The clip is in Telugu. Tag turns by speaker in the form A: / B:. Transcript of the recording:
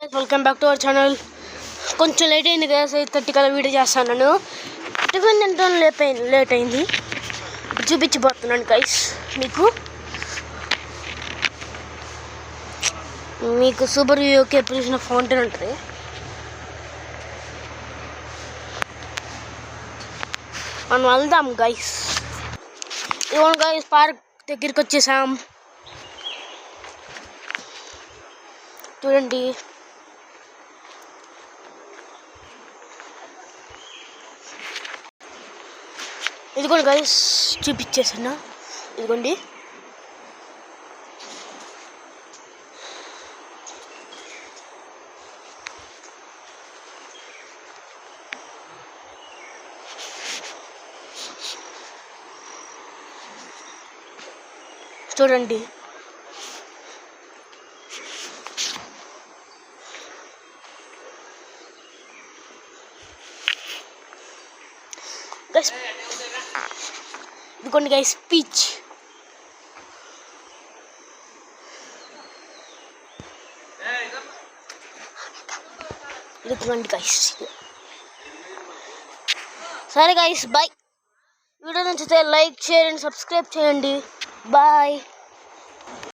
A: Welcome back to our channel. కొంచెం లేట్ అయింది కదా, 8:30 కల్లా వీడియో చేస్తాను. టిఫిన్ తింటాను, లేట్ అయింది. చూపించబోతున్నాను గైస్ మీకు సూపర్ వ్యూకి ఎప్పుడు చూసిన ఫౌంటైన్ ఉంటుంది. మనం వెళ్దాం గైస్. ఇవ్వండి గైస్, పార్క్ దగ్గరికి వచ్చేసాం. చూడండి, ఇదిగోండి గైస్, చూపించేసాను. ఇదిగోండి, చూడండి. ఇదిగోండి గైస్, పీచ్. ఇదిగోండి గైస్. సరే గైస్, బాయ్. వీడియో నచ్చితే లైక్, షేర్ అండ్ సబ్స్క్రైబ్ చేయండి. బాయ్.